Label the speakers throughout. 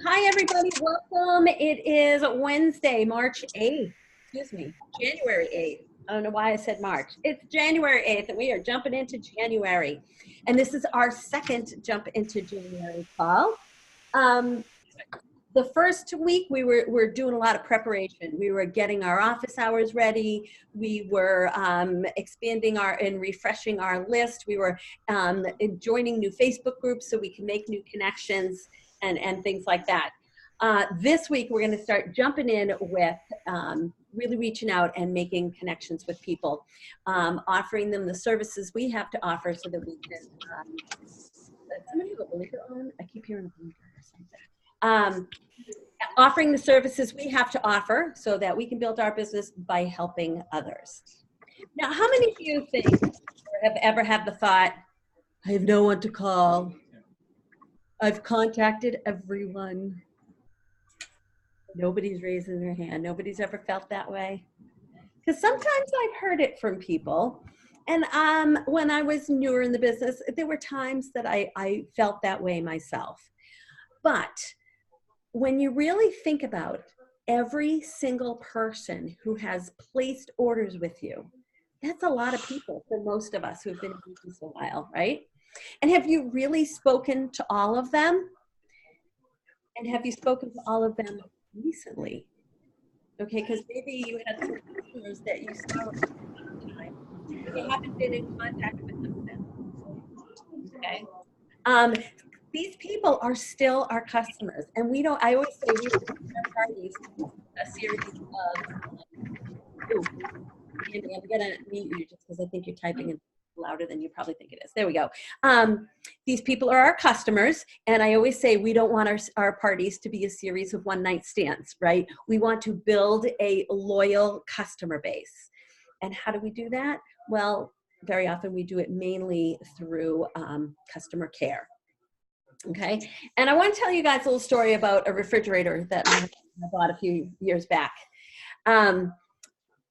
Speaker 1: Hi, everybody. Welcome. It is Wednesday, March 8th. Excuse me, January 8th. I don't know why I said March. It's January 8th, and we are jumping into January. And this is our second jump into January call. The first week we're doing a lot of preparation. We were getting our office hours ready. We were expanding and refreshing our list. We were joining new Facebook groups so we can make new connections and things like that. This week we're going to start jumping in with really reaching out and making connections with people, offering them the services we have to offer so that we can. Does somebody have a blinker on? I keep hearing a blinker or something. Offering the services we have to offer so that we can build our business by helping others. Now, how many of you think or have ever had the thought, I have no one to call. I've contacted everyone. Nobody's raising their hand. Nobody's ever felt that way? Because sometimes I've heard it from people. And when I was newer in the business, there were times that I felt that way myself. But when you really think about every single person who has placed orders with you, that's a lot of people for most of us who've been in business a while, right? And have you really spoken to all of them? And have you spoken to all of them recently? Okay, because maybe you had some customers that you saw at the time, but you haven't been in contact with them since. Okay. These people are still our customers, and we don't. I always say we don't have parties, a series of. Andy, I'm gonna mute you just because I think you're typing in louder than you probably think it is. There we go. These people are our customers, and I always say we don't want our parties to be a series of one-night stands, right? We want to build a loyal customer base. And how do we do that? Well, very often we do it mainly through customer care. Okay, and I want to tell you guys a little story about a refrigerator that I bought a few years back.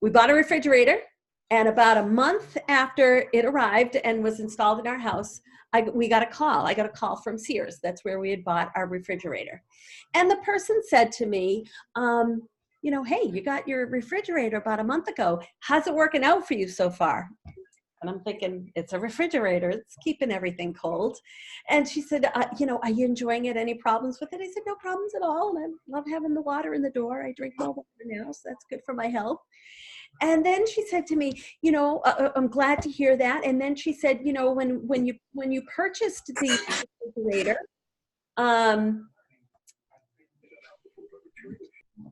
Speaker 1: We bought a refrigerator, and about a month after it arrived and was installed in our house, we got a call. I got a call from Sears. That's where we had bought our refrigerator. And the person said to me, hey, you got your refrigerator about a month ago. How's it working out for you so far? And I'm thinking, it's a refrigerator. It's keeping everything cold. And she said, are you enjoying it? Any problems with it? I said, no problems at all. And I love having the water in the door. I drink more water now, so that's good for my health. And then she said to me, I'm glad to hear that. And then she said, when you purchased the refrigerator,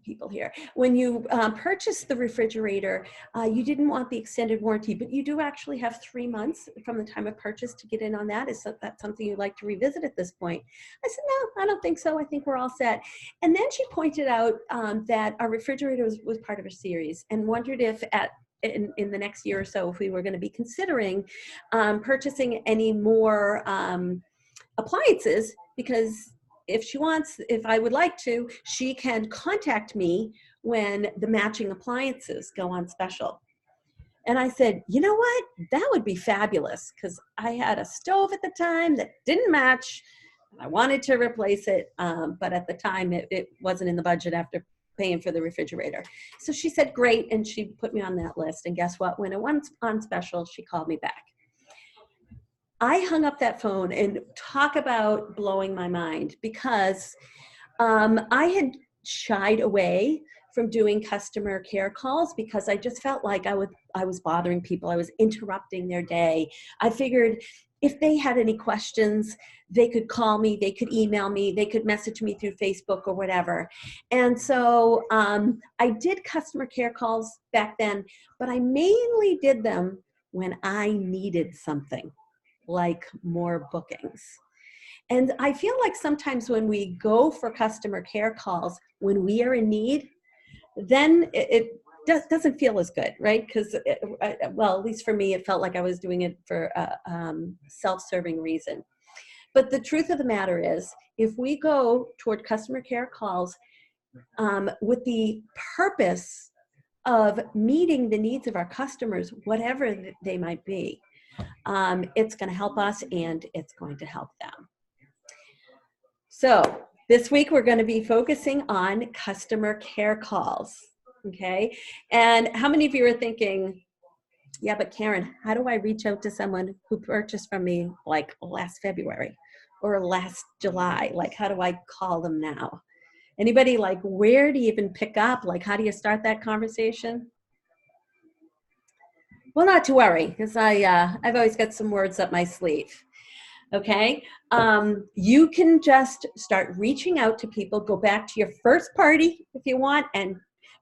Speaker 1: people here. When you purchased the refrigerator, you didn't want the extended warranty, but you do actually have 3 months from the time of purchase to get in on that. Is that something you'd like to revisit at this point? I said, no, I don't think so. I think we're all set. And then she pointed out that our refrigerator was part of a series and wondered if in the next year or so, if we were going to be considering purchasing any more appliances, because if I would like to, she can contact me when the matching appliances go on special. And I said, you know what? That would be fabulous, because I had a stove at the time that didn't match. And I wanted to replace it, but at the time it wasn't in the budget after paying for the refrigerator. So she said, great, and she put me on that list. And guess what? When it went on special, she called me back. I hung up that phone, and talk about blowing my mind, because I had shied away from doing customer care calls because I just felt like I was bothering people. I was interrupting their day. I figured if they had any questions, they could call me, they could email me, they could message me through Facebook or whatever. And so I did customer care calls back then, but I mainly did them when I needed something, like more bookings. And I feel like sometimes when we go for customer care calls, when we are in need, then it doesn't feel as good, right? Because, well, at least for me, it felt like I was doing it for a self-serving reason. But the truth of the matter is, if we go toward customer care calls with the purpose of meeting the needs of our customers, whatever they might be, it's going to help us and it's going to help them. So This week, we're going to be focusing on customer care calls, okay? And how many of you are thinking, yeah, but Karen, how do I reach out to someone who purchased from me like last February or last July? Like, how do I call them now? Anybody, like, where do you even pick up? Like, how do you start that conversation? Well, not to worry, because I've always got some words up my sleeve. Okay, you can just start reaching out to people. Go back to your first party if you want, and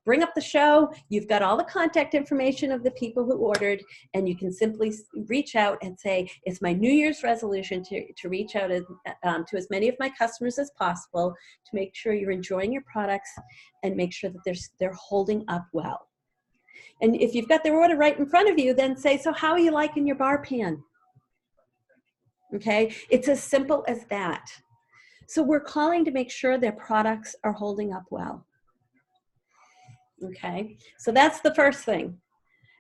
Speaker 1: bring up the show. You've got all the contact information of the people who ordered, and you can simply reach out and say, it's my New Year's resolution to reach out to as many of my customers as possible to make sure you're enjoying your products and make sure that they're holding up well. And if you've got their order right in front of you, then say, so how are you liking your bar pan? Okay, it's as simple as that. So we're calling to make sure their products are holding up well. Okay, so that's the first thing.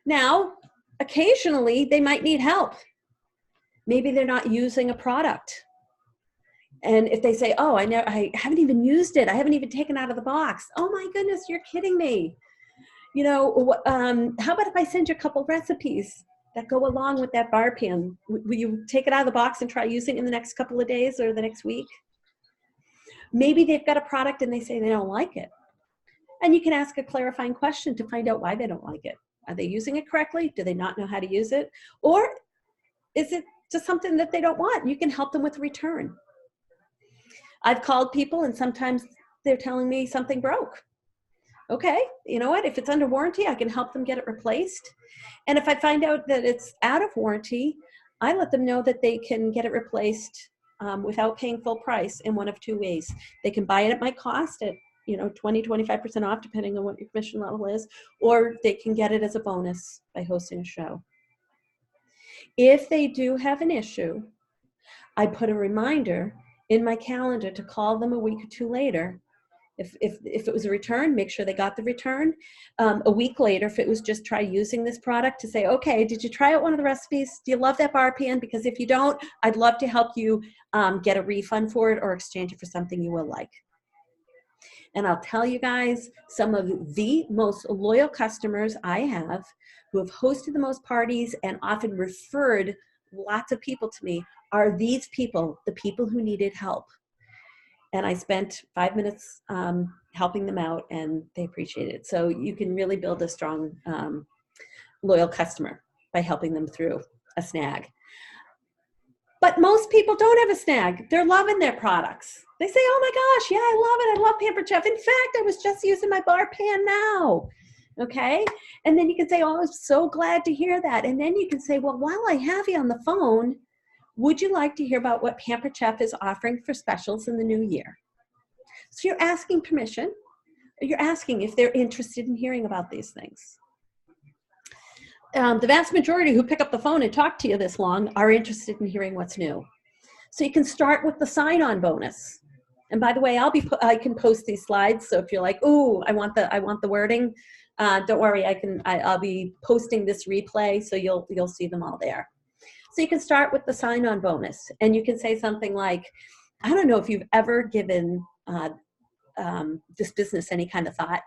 Speaker 1: Now, occasionally they might need help. Maybe they're not using a product. And if they say, oh, I haven't even used it. I haven't even taken it out of the box. Oh my goodness, you're kidding me. You know, how about if I send you a couple recipes that go along with that bar pan? Will you take it out of the box and try using it in the next couple of days or the next week? Maybe they've got a product and they say they don't like it. And you can ask a clarifying question to find out why they don't like it. Are they using it correctly? Do they not know how to use it? Or is it just something that they don't want? You can help them with a return. I've called people and sometimes they're telling me something broke. Okay, you know what? If it's under warranty, I can help them get it replaced. And if I find out that it's out of warranty, I let them know that they can get it replaced without paying full price in one of two ways. They can buy it at my cost at 20-25% off, depending on what your commission level is, or they can get it as a bonus by hosting a show. If they do have an issue, I put a reminder in my calendar to call them a week or two later. If it was a return, make sure they got the return. A week later, if it was just try using this product, to say, okay, did you try out one of the recipes? Do you love that bar pan? Because if you don't, I'd love to help you get a refund for it or exchange it for something you will like. And I'll tell you guys, some of the most loyal customers I have who have hosted the most parties and often referred lots of people to me are these people, the people who needed help. And I spent 5 minutes helping them out, and they appreciate it. So you can really build a strong, loyal customer by helping them through a snag. But most people don't have a snag. They're loving their products. They say, oh my gosh, yeah, I love it. I love Pampered Chef. In fact, I was just using my bar pan now. Okay? And then you can say, oh, I'm so glad to hear that. And then you can say, well, while I have you on the phone, would you like to hear about what Pampered Chef is offering for specials in the new year? So you're asking permission. You're asking if they're interested in hearing about these things. The vast majority who pick up the phone and talk to you this long are interested in hearing what's new. So you can start with the sign-on bonus. And by the way, I can post these slides. So if you're like, ooh, I want the wording, don't worry, I'll be posting this replay, so you'll see them all there. So you can start with the sign-on bonus, and you can say something like, I don't know if you've ever given this business any kind of thought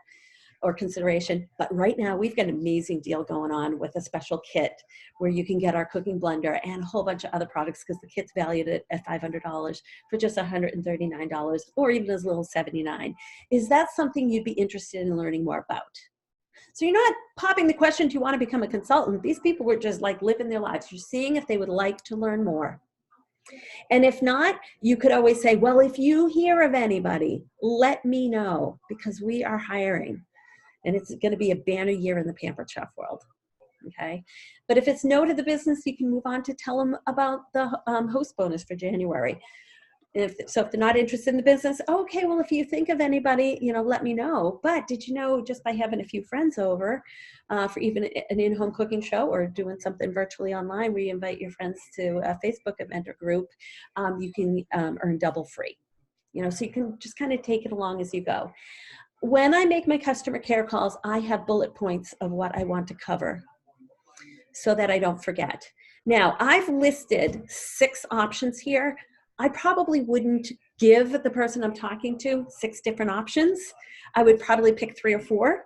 Speaker 1: or consideration, but right now we've got an amazing deal going on with a special kit where you can get our cooking blender and a whole bunch of other products, because the kit's valued at $500 for just $139 or even as little as $79. Is that something you'd be interested in learning more about? So you're not popping the question, do you want to become a consultant? These people were just like living their lives. You're seeing if they would like to learn more. And if not, you could always say, well, if you hear of anybody, let me know, because we are hiring. And it's going to be a banner year in the Pampered Chef world. Okay. But if it's no to the business, you can move on to tell them about the host bonus for January. If they're not interested in the business, okay, well, if you think of anybody, let me know. But did you know, just by having a few friends over for even an in-home cooking show or doing something virtually online where you invite your friends to a Facebook event or group, you can earn double free. So you can just kind of take it along as you go. When I make my customer care calls, I have bullet points of what I want to cover so that I don't forget. Now, I've listed 6 options here. I probably wouldn't give the person I'm talking to 6 different options. I would probably pick 3 or 4.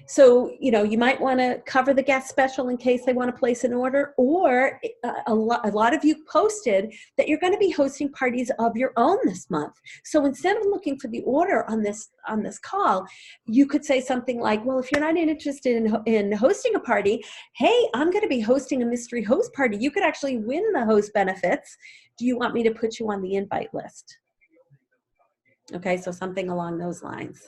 Speaker 1: So, you might want to cover the guest special in case they want to place an order, or a lot of you posted that you're going to be hosting parties of your own this month. So instead of looking for the order on this call, you could say something like, well, if you're not interested in hosting a party, hey, I'm going to be hosting a mystery host party. You could actually win the host benefits. Do you want me to put you on the invite list? Okay, so something along those lines.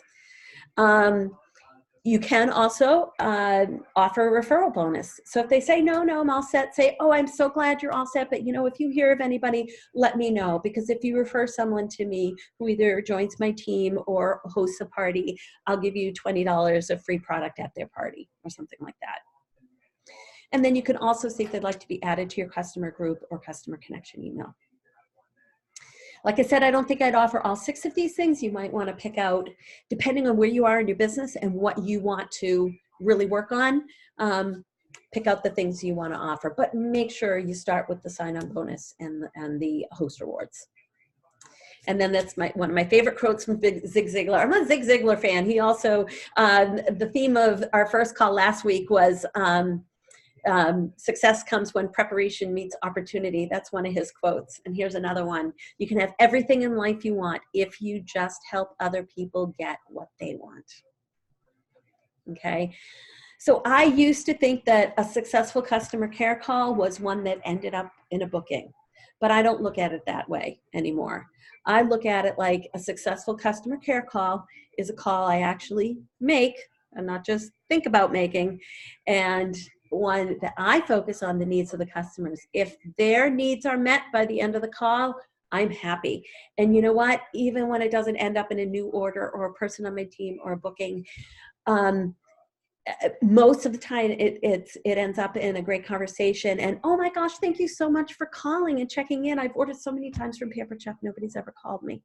Speaker 1: You can also offer a referral bonus. So if they say, no, I'm all set, say, oh, I'm so glad you're all set, but if you hear of anybody, let me know. Because if you refer someone to me who either joins my team or hosts a party, I'll give you $20 of free product at their party or something like that. And then you can also see if they'd like to be added to your customer group or customer connection email. Like I said, I don't think I'd offer all 6 of these things. You might want to pick out, depending on where you are in your business and what you want to really work on, pick out the things you want to offer. But make sure you start with the sign-on bonus and the host rewards. And then that's one of my favorite quotes from Zig Ziglar. I'm a Zig Ziglar fan. He also, the theme of our first call last week was, success comes when preparation meets opportunity. That's one of his quotes. And here's another one. You can have everything in life you want if you just help other people get what they want. Okay. So I used to think that a successful customer care call was one that ended up in a booking, but I don't look at it that way anymore. I look at it like a successful customer care call is a call I actually make and not just think about making, and one that I focus on the needs of the customers. If their needs are met by the end of the call, I'm happy. And you know what? Even when it doesn't end up in a new order or a person on my team or a booking, most of the time it ends up in a great conversation. And oh my gosh, thank you so much for calling and checking in. I've ordered so many times from Paper Chef. Nobody's ever called me,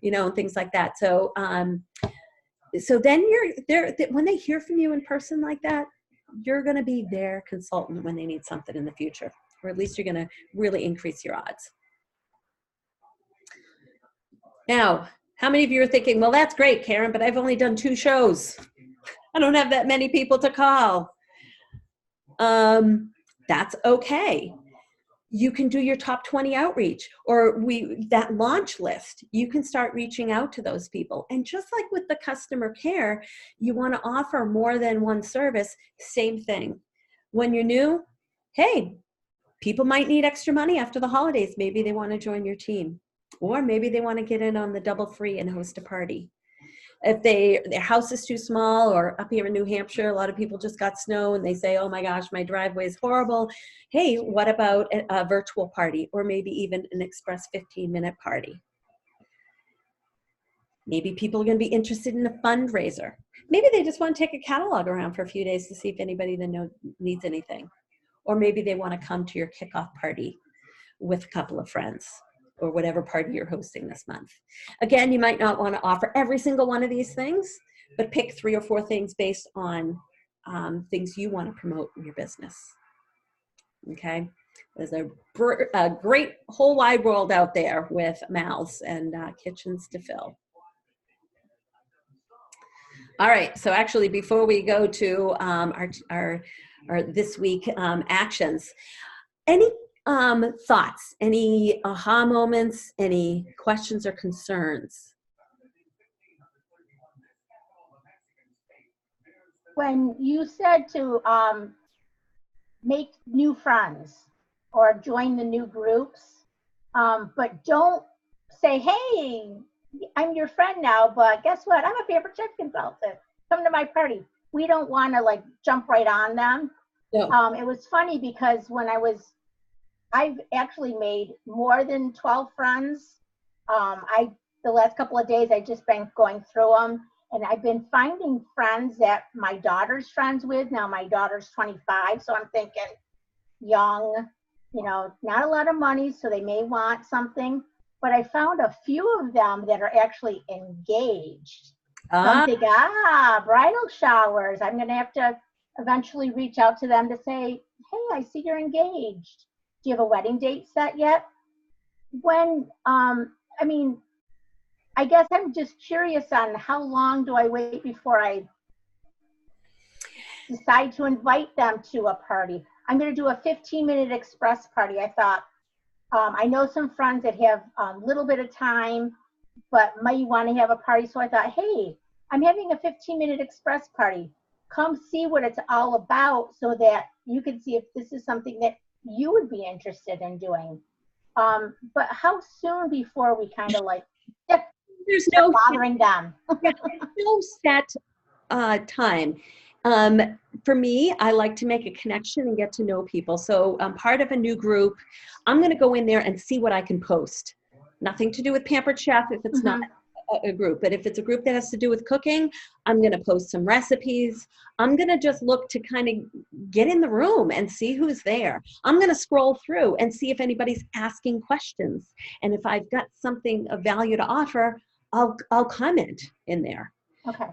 Speaker 1: and things like that. So, so then you're there when they hear from you in person like that. You're going to be their consultant when they need something in the future, or at least you're going to really increase your odds. Now, how many of you are thinking, well, that's great, Karen, but I've only done 2 shows. I don't have that many people to call. That's okay. You can do your top 20 outreach, or that launch list. You can start reaching out to those people. And just like with the customer care, you want to offer more than one service. Same thing. When you're new, hey, people might need extra money after the holidays. Maybe they want to join your team, or maybe they want to get in on the double free and host a party. If their house is too small, or up here in New Hampshire, a lot of people just got snow and they say, oh my gosh, my driveway is horrible. Hey, what about a virtual party, or maybe even an express 15-minute party? Maybe people are going to be interested in a fundraiser. Maybe they just want to take a catalog around for a few days to see if anybody they know needs anything. Or maybe they want to come to your kickoff party with a couple of friends, or whatever party you're hosting this month. Again, you might not want to offer every single one of these things, but pick 3 or 4 things based on things you want to promote in your business. Okay? There's a great whole wide world out there with mouths and kitchens to fill. All right, so actually before we go to our this week actions, any thoughts, any aha moments, any questions or concerns?
Speaker 2: When you said to make new friends or join the new groups, but don't say, hey, I'm your friend now, but guess what? I'm a Paper Chef consultant. Come to my party. We don't want to jump right on them. No. It was funny because when I've actually made more than 12 friends. The last couple of days, I've just been going through them, and I've been finding friends that my daughter's friends with. Now my daughter's 25, so I'm thinking young, not a lot of money, so they may want something. But I found a few of them that are actually engaged. So I'm thinking, bridal showers. I'm going to have to eventually reach out to them to say, hey, I see you're engaged. Do you have a wedding date set yet? when, I mean, I guess I'm just curious on how long do I wait before I decide to invite them to a party. I'm going to do a 15-minute express party. I thought, I know some friends that have a little bit of time, but might want to have a party. So I thought, hey, I'm having a 15-minute express party. Come see what it's all about so that you can see if this is something that you would be interested in doing. But how soon before we kind of like
Speaker 1: There's
Speaker 2: start
Speaker 1: no
Speaker 2: bothering them?
Speaker 1: there's no set time. For me, I like to make a connection and get to know people. So I'm part of a new group. I'm going to go in there and see what I can post. Nothing to do with Pampered Chef if it's not a group, but if it's a group that has to do with cooking, I'm going to post some recipes. I'm going to just look to kind of get in the room and see who's there. I'm going to scroll through and see if anybody's asking questions. And if I've got something of value to offer, I'll comment in there.
Speaker 2: Okay.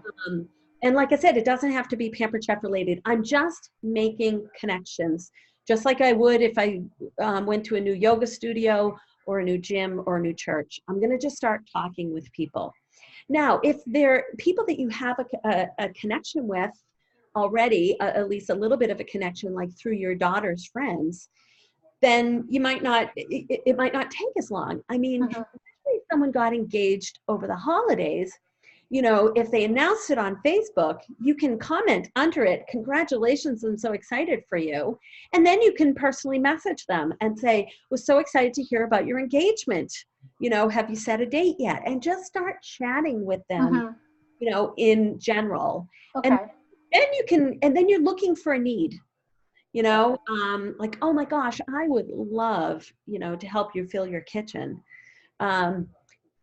Speaker 1: And like I said, it doesn't have to be Pampered Chef related. I'm just making connections, just like I would if I went to a new yoga studio or a new gym or a new church. I'm going to just start talking with people. Now, if they're people that you have a connection with already, at least a little bit of a connection, like through your daughter's friends, then you might not, it might not take as long. I mean, if someone got engaged over the holidays, you know, if they announced it on Facebook, you can comment under it, congratulations, I'm so excited for you. And then you can personally message them and say, was so excited to hear about your engagement. You know, have you set a date yet? And just start chatting with them, you know, in general.
Speaker 2: Okay.
Speaker 1: And then you can, and then you're looking for a need, you know, like, oh my gosh, I would love, you know, to help you fill your kitchen.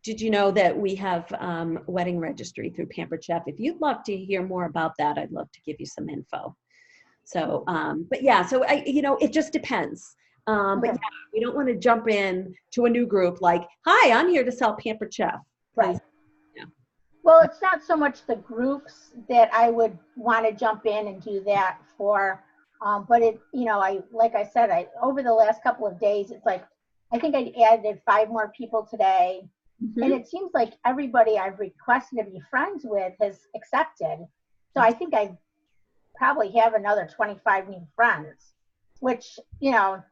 Speaker 1: Did you know that we have wedding registry through Pampered Chef? If you'd love to hear more about that, I'd love to give you some info. So, but yeah, so you know, it just depends. But yeah, we don't want to jump in to a new group like, hi, I'm here to sell Pampered Chef.
Speaker 2: Right.
Speaker 1: Yeah.
Speaker 2: Well, it's not so much the groups that I would want to jump in and do that for, but it, you know, like I said, over the last couple of days, it's like, I think I added 5 more people today. And it seems like everybody I've requested to be friends with has accepted. So I think I probably have another 25 new friends, which, you know,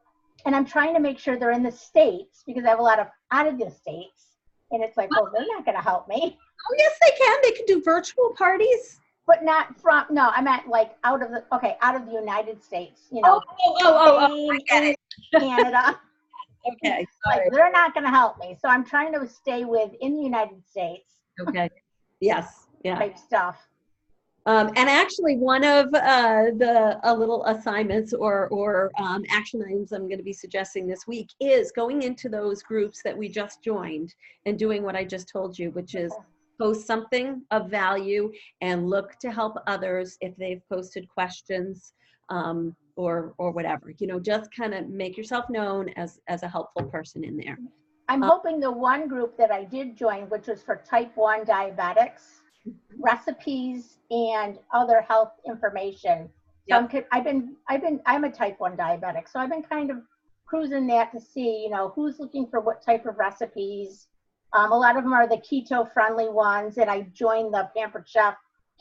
Speaker 2: and I'm trying to make sure they're in the States because I have a lot of out of the States. And it's like, well, they're not going to help me.
Speaker 1: Oh, yes, they can. They can do virtual parties.
Speaker 2: But not from, no, I meant like out of the United States, you know.
Speaker 1: I get it.
Speaker 2: Canada.
Speaker 1: Okay.
Speaker 2: Like they're not going to help me. So I'm trying to stay within the United States.
Speaker 1: Okay. Yes. Yeah.
Speaker 2: Type stuff.
Speaker 1: And actually, one of the little assignments or action items I'm going to be suggesting this week is going into those groups that we just joined and doing what I just told you, which is post something of value and look to help others if they've posted questions or whatever. You know, just kind of make yourself known as a helpful person in there.
Speaker 2: I'm hoping the one group that I did join, which was for type 1 diabetics, recipes and other health information. So
Speaker 1: Yep.
Speaker 2: I'm a type 1 diabetic, so I've been kind of cruising that to see, you know, who's looking for what type of recipes. A lot of them are the keto friendly ones, and I joined the Pampered Chef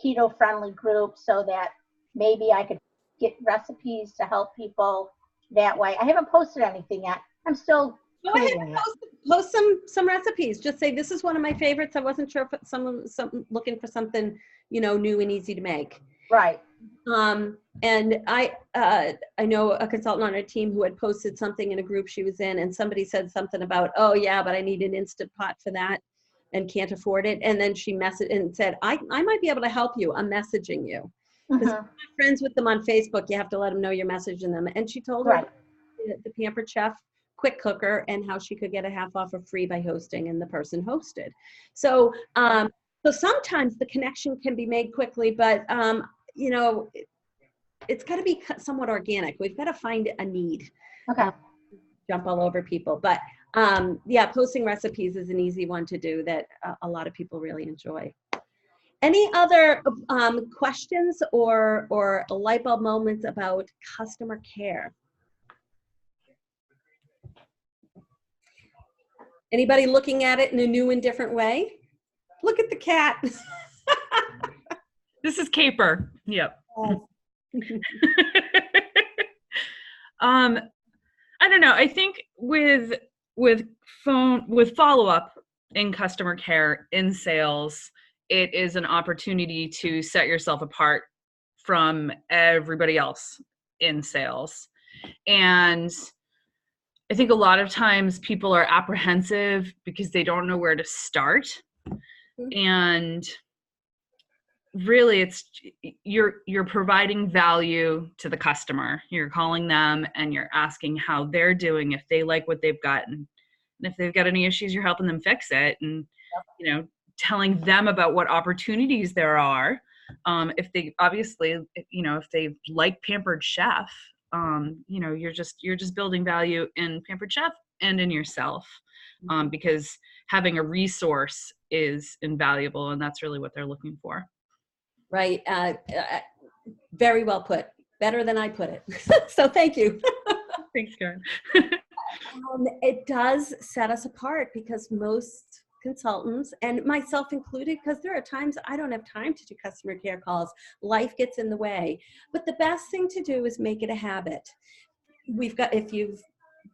Speaker 2: keto friendly group so that maybe I could get recipes to help people that way. I haven't posted anything yet. I'm still
Speaker 1: Go ahead and post some recipes. Just say, this is one of my favorites. I wasn't sure if someone looking for something, you know, new and easy to make.
Speaker 2: Right.
Speaker 1: And I know a consultant on our team who had posted something in a group she was in, and somebody said something about, oh yeah, but I need an Instant Pot for that and can't afford it. And then she messaged and said, I might be able to help you. I'm messaging you. Because if you're not friends with them on Facebook, you have to let them know you're messaging them. And she told her the Pampered Chef quick cooker and how she could get a half off for free by hosting, and the person hosted. So so sometimes the connection can be made quickly, but you know, it's got to be somewhat organic. We've got to find a need. Jump all over people, but yeah, posting recipes is an easy one to do that a lot of people really enjoy. Any other questions or light bulb moments about customer care? Anybody looking at it in a new and different way? Look at the cat.
Speaker 3: This is Caper. Yep.
Speaker 1: Yes.
Speaker 3: I don't know. I think with follow-up in customer care, in sales, it is an opportunity to set yourself apart from everybody else in sales. And I think a lot of times people are apprehensive because they don't know where to start. And really you're providing value to the customer. You're calling them and you're asking how they're doing, if they like what they've gotten, and if they've got any issues, you're helping them fix it, and telling them about what opportunities there are. If they obviously, if they like Pampered Chef, you're just building value in Pampered Chef and in yourself, because having a resource is invaluable, and that's really what they're looking for.
Speaker 1: Right. Very well put. Better than I put it. So thank you.
Speaker 3: Thanks, Karen.
Speaker 1: It does set us apart, because most consultants, and myself included, because there are times I don't have time to do customer care calls. Life gets in the way. But the best thing to do is make it a habit. If you've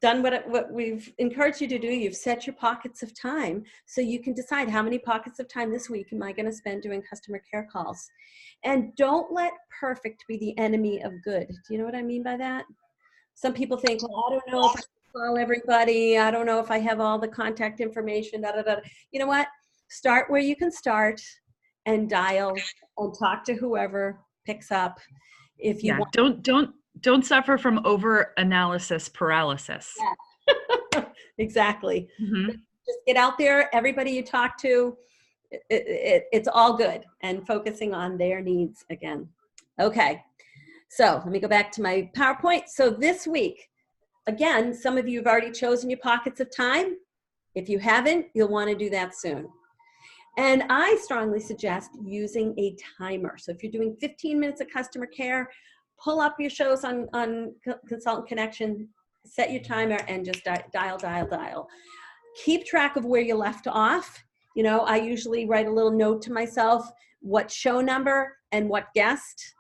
Speaker 1: done what we've encouraged you to do, you've set your pockets of time, so you can decide how many pockets of time this week am I going to spend doing customer care calls. And don't let perfect be the enemy of good. Do you know what I mean by that? Some people think, well, I don't know if I can call everybody. I don't know if I have all the contact information. Da, da, da. You know what? Start where you can start and dial and talk to whoever picks up. If you want.
Speaker 3: Don't suffer from over-analysis paralysis.
Speaker 1: Yeah. Exactly.
Speaker 3: Mm-hmm.
Speaker 1: Just get out there. Everybody you talk to, it's all good, and focusing on their needs again. Okay. So let me go back to my PowerPoint. So this week, again, some of you have already chosen your pockets of time. If you haven't, you'll want to do that soon. And I strongly suggest using a timer. So if you're doing 15 minutes of customer care, pull up your shows on Consultant Connection, set your timer, and just dial. Keep track of where you left off. I usually write a little note to myself, what show number and what guest.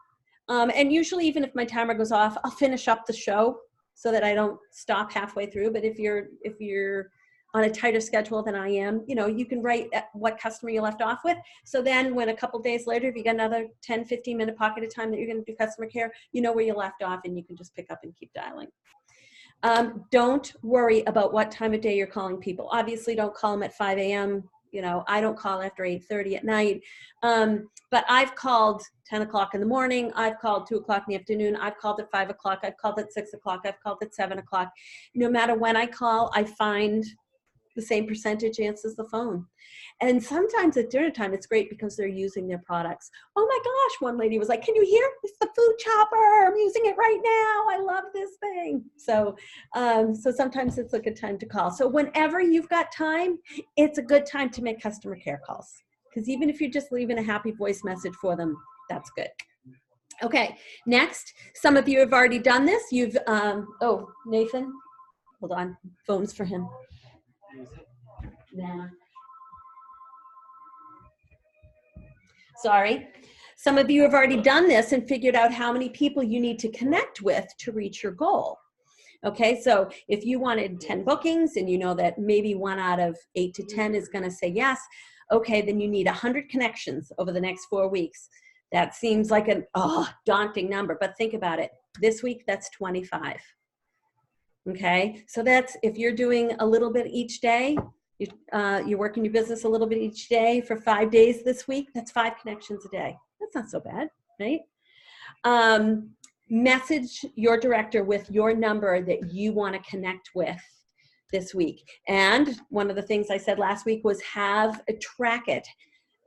Speaker 1: And usually, even if my timer goes off, I'll finish up the show so that I don't stop halfway through. But if you're on a tighter schedule than I am, you can write what customer you left off with. So then when a couple days later, if you got another 10, 15 minute pocket of time that you're going to do customer care, you know where you left off, and you can just pick up and keep dialing. Don't worry about what time of day you're calling people. Obviously, don't call them at 5 a.m. I don't call after 8:30 at night. But I've called 10 o'clock in the morning. I've called 2 o'clock in the afternoon. I've called at 5 o'clock. I've called at 6 o'clock. I've called at 7 o'clock. No matter when I call, I find the same percentage answers the phone. And sometimes at dinner time, it's great because they're using their products. Oh my gosh, one lady was like, can you hear? It's the food chopper. I'm using it right now. I love this thing. So sometimes it's a good time to call. So whenever you've got time, it's a good time to make customer care calls. Because even if you're just leaving a happy voice message for them, that's good. Okay, next, some of you have already done this. You've, oh, Nathan, hold on, phone's for him. Nah. Sorry. Some of you have already done this and figured out how many people you need to connect with to reach your goal. Okay, so if you wanted 10 bookings and you know that maybe 1 out of 8 to 10 is going to say yes, okay, then you need 100 connections over the next 4 weeks. That seems like an daunting number, but think about it. This week, that's 25. Okay, so that's, if you're doing a little bit each day, you're working your business a little bit each day for 5 days this week, that's 5 connections a day. That's not so bad, right? Message your director with your number that you want to connect with this week. And one of the things I said last week was track it.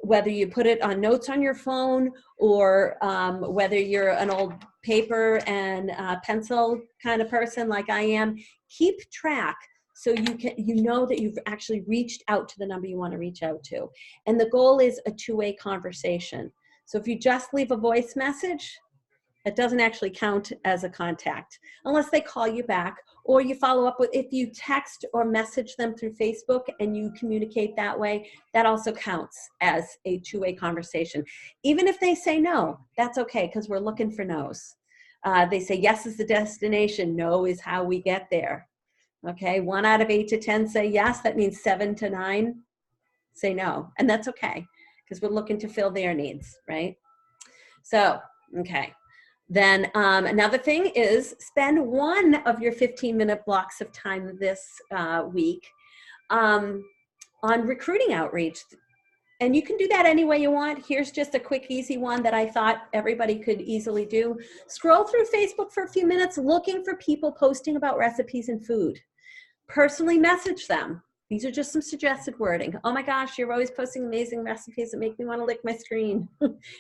Speaker 1: Whether you put it on notes on your phone or whether you're an old paper and pencil kind of person like I am, keep track so you know that you've actually reached out to the number you want to reach out to. And the goal is a two-way conversation. So if you just leave a voice message, It doesn't actually count as a contact unless they call you back, or you follow up with, if you text or message them through Facebook and you communicate that way, that also counts as a two-way conversation. Even if they say no, that's okay, because we're looking for no's. They say yes is the destination, no is how we get there. Okay, 1 out of 8 to 10 say yes. That means 7 to 9 say no, and that's okay, because we're looking to fill their needs, right? So, okay. Then another thing is spend one of your 15-minute blocks of time this week on recruiting outreach. And you can do that any way you want. Here's just a quick, easy one that I thought everybody could easily do. Scroll through Facebook for a few minutes looking for people posting about recipes and food. Personally message them. These are just some suggested wording. Oh my gosh, you're always posting amazing recipes that make me want to lick my screen.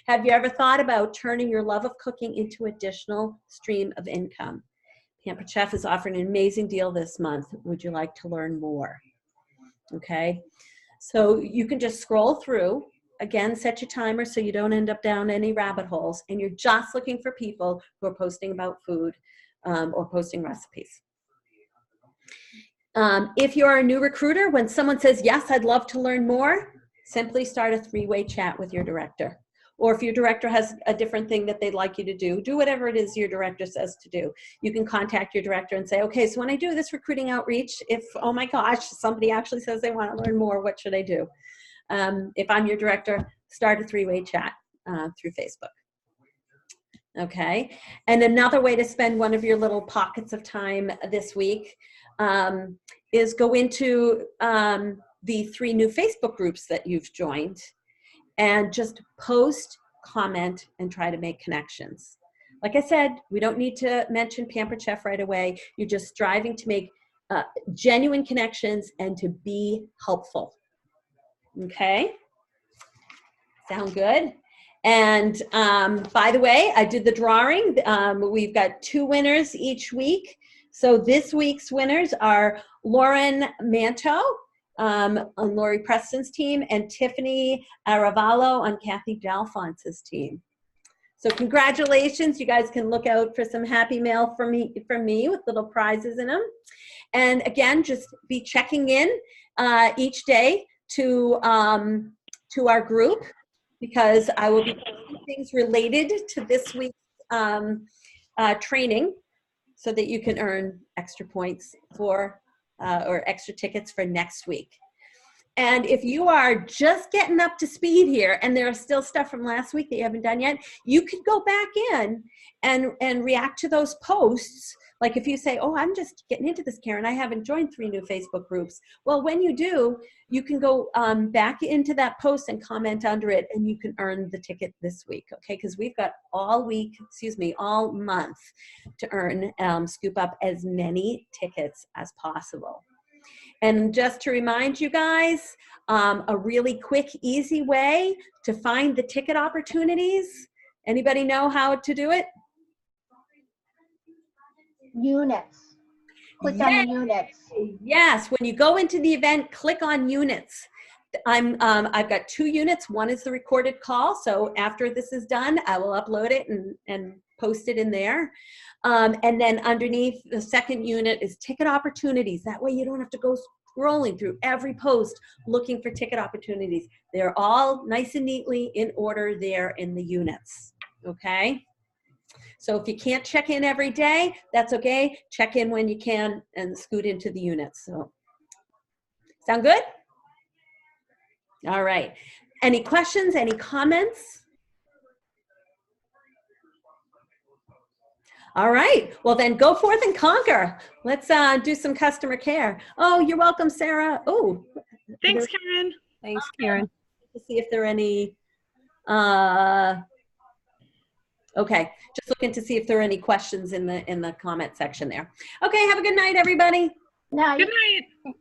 Speaker 1: Have you ever thought about turning your love of cooking into an additional stream of income? Pampered Chef is offering an amazing deal this month. Would you like to learn more? Okay, so you can just scroll through. Again, set your timer so you don't end up down any rabbit holes, and you're just looking for people who are posting about food or posting recipes. If you're a new recruiter, when someone says, yes, I'd love to learn more, simply start a 3-way chat with your director. Or if your director has a different thing that they'd like you to do whatever it is your director says to do. You can contact your director and say, okay, so when I do this recruiting outreach, if, oh my gosh, somebody actually says they want to learn more, what should I do? If I'm your director, start a 3-way chat through Facebook. Okay, and another way to spend one of your little pockets of time this week is go into the 3 new Facebook groups that you've joined and just post, comment, and try to make connections. Like I said, we don't need to mention Pampered Chef right away. You're just striving to make genuine connections and to be helpful. Okay, sound good? And by the way, I did the drawing. We've got 2 winners each week. So this week's winners are Lauren Manto on Lori Preston's team and Tiffany Aravallo on Kathy Dalfonse's team. So congratulations. You guys can look out for some happy mail from me with little prizes in them. And again, just be checking in each day to our group, because I will be posting things related to this week's training so that you can earn extra points for or extra tickets for next week. And if you are just getting up to speed here and there is still stuff from last week that you haven't done yet, you could go back in and react to those posts. Like if you say, oh, I'm just getting into this, Karen, I haven't joined 3 new Facebook groups. Well, when you do, you can go back into that post and comment under it, and you can earn the ticket this week, okay? Because we've got all month to earn, scoop up as many tickets as possible. And just to remind you guys, a really quick, easy way to find the ticket opportunities. Anybody know how to do it?
Speaker 2: Units. Click on the units.
Speaker 1: Yes, when you go into the event, click on units. I've got 2 units. One is the recorded call. So after this is done, I will upload it and post it in there. And then underneath the second unit is ticket opportunities. That way you don't have to go scrolling through every post looking for ticket opportunities. They're all nice and neatly in order there in the units. Okay? So if you can't check in every day, that's okay. Check in when you can and scoot into the units. So, sound good? All right. Any questions? Any comments? All right. Well, then go forth and conquer. Let's do some customer care. Oh, you're welcome, Sarah. Oh,
Speaker 3: Thanks, Karen.
Speaker 4: Thanks, Karen.
Speaker 1: to see if there are any. Okay, just looking to see if there are any questions in the comment section there. Okay, have a good night, everybody.
Speaker 2: Now,
Speaker 3: Good night.